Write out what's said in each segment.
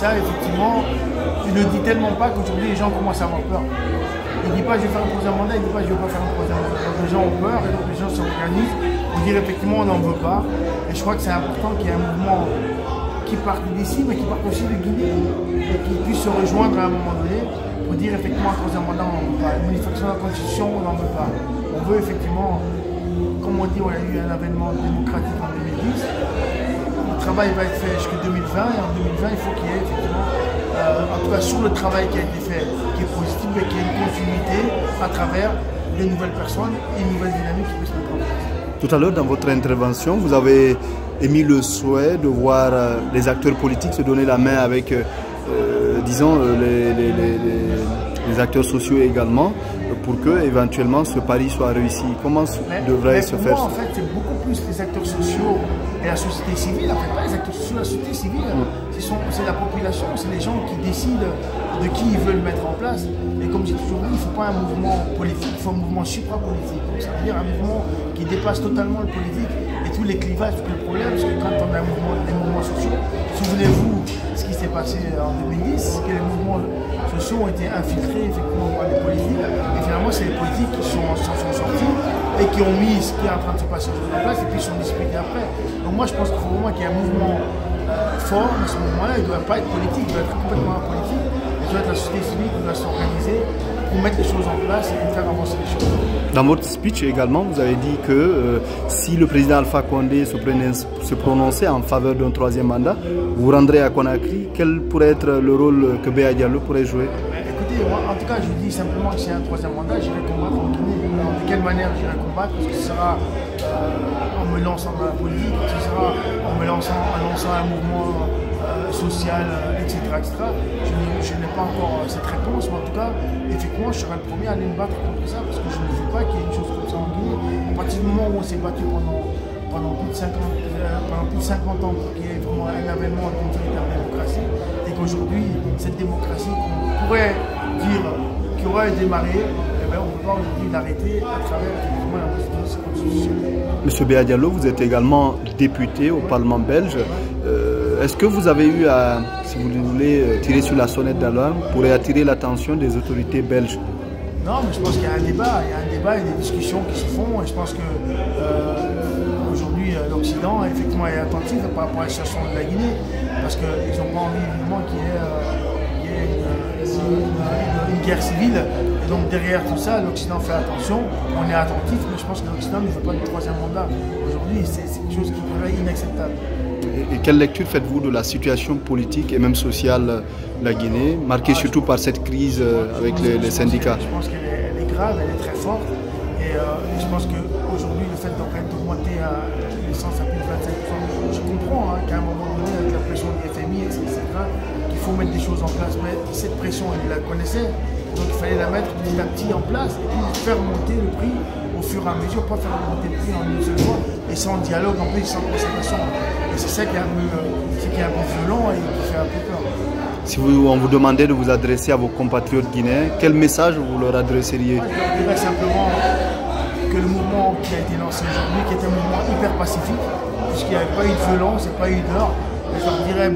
ça, effectivement, il ne dit tellement pas qu'aujourd'hui les gens commencent à avoir peur. Il ne dit pas je vais faire un troisième mandat, il ne dit pas je ne vais pas faire un troisième mandat. Donc les gens ont peur et donc les gens s'organisent pour dire effectivement on n'en veut pas. Et je crois que c'est important qu'il y ait un mouvement qui parte d'ici, mais qui parte aussi de Guinée, et qui puisse se rejoindre à un moment donné pour dire effectivement un troisième mandat on n'en veut pas. Une modification de la Constitution on n'en veut pas. On veut effectivement, comme on dit, on a eu un avènement démocratique en 2010. Le travail va être fait jusqu'en 2020 et en 2020 il faut qu'il y ait effectivement, en tout cas sur le travail qui a été fait, qui est positif, mais qu'il y ait une continuité à travers des nouvelles personnes et une nouvelle dynamique qui peut se mettre en place. Tout à l'heure dans votre intervention, vous avez émis le souhait de voir les acteurs politiques se donner la main avec, disons, les acteurs sociaux également, pour que éventuellement ce pari soit réussi. Comment devrait se faire? Moi, en fait, c'est beaucoup plus les acteurs sociaux et la société civile. En fait, pas les acteurs sociaux, la société civile, c'est la population, c'est les gens qui décident de qui ils veulent mettre en place. Et comme j'ai toujours dit, il ne faut pas un mouvement politique, il faut un mouvement supra-politique. Ça veut dire un mouvement qui dépasse totalement le politique et tous les clivages, tous les problèmes. Parce que quand on a des mouvements sociaux, souvenez-vous ce qui s'est passé en 2010, c'est que les mouvements sociaux ont été infiltrés effectivement par les politiques. Et finalement, c'est les politiques qui s'en sont sortis et qui ont mis ce qui est en train de se passer en place et puis ils sont disputés après. Donc moi, je pense qu'il faut vraiment qu'il y ait un mouvement fort, mais ce mouvement-là, il ne doit pas être politique, il doit être complètement apolitique. Il doit être la société civile qui doit s'organiser pour mettre les choses en place et faire avancer les choses. Dans votre speech également, vous avez dit que si le président Alpha Condé se prononçait en faveur d'un troisième mandat, vous vous rendrez à Conakry. Quel pourrait être le rôle que Béa Diallo pourrait jouer? Écoutez, moi, en tout cas, je vous dis simplement que s'il y a un troisième mandat, j'irai combattre en Guinée. De quelle manière j'irai combattre? Parce que ce sera en me lançant dans la politique, ce sera en me lançant un mouvement social, etc. Je n'ai pas encore cette réponse, mais en tout cas, effectivement, je serai le premier à aller me battre contre ça, parce que je ne veux pas qu'il y ait une chose comme ça en Guinée. À partir du moment où on s'est battu pendant plus de 50 ans pour qu'il y ait vraiment un avènement d'une véritable démocratie, et qu'aujourd'hui, cette démocratie qu'on pourrait dire qui aurait démarré, eh bien, on ne peut pas aujourd'hui l'arrêter à travers la Constitution. Monsieur Béa Diallo, vous êtes également député au Parlement belge. Est-ce que vous avez eu à, si vous voulez, tirer sur la sonnette d'alarme pour attirer l'attention des autorités belges? Non, mais je pense qu'il y a un débat, et des discussions qui se font, et je pense que aujourd'hui l'Occident effectivement est attentif par rapport à la situation de la Guinée, parce qu'ils n'ont pas envie évidemment qu'il y ait une guerre civile, et donc derrière tout ça, l'Occident fait attention, on est attentif, mais je pense que l'Occident ne veut pas de troisième mandat. Aujourd'hui, c'est quelque chose qui est inacceptable. Et quelle lecture faites-vous de la situation politique et même sociale de la Guinée, marquée surtout par cette crise avec les syndicats? Je pense qu'elle est grave, elle est très forte. Et je pense qu'aujourd'hui, le fait d'augmenter l'essence à plus de 25%, je comprends qu'à un moment donné, avec la pression du FMI, etc., qu'il faut mettre des choses en place. Mais cette pression, elle la connaissait. Donc il fallait la mettre petit à petit en place et puis faire monter le prix au fur et à mesure, pas faire monter le prix en une seule fois et sans dialogue, en plus sans concertation. Et c'est ça qui est un peu violent et qui fait un peu peur. Si on vous demandait de vous adresser à vos compatriotes guinéens, quel message vous leur adresseriez? Je leur dirais simplement que le mouvement qui a été lancé aujourd'hui, qui est un mouvement hyper pacifique, puisqu'il n'y avait pas eu de violence et pas eu d'heure, je leur dirais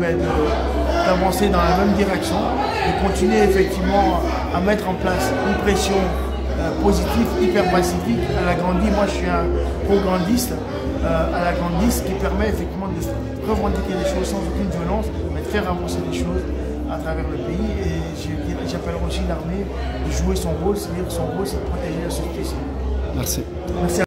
d'avancer dans la même direction, de continuer effectivement à mettre en place une pression positive, hyper pacifique, à la grandie. Moi je suis un pro-grandiste, à la grandiste qui permet effectivement de revendiquer les choses sans aucune violence, mais de faire avancer les choses à travers le pays. Et j'appelle aussi l'armée de jouer son rôle, c'est-à-dire son rôle c'est de protéger la société civile. Merci. Merci.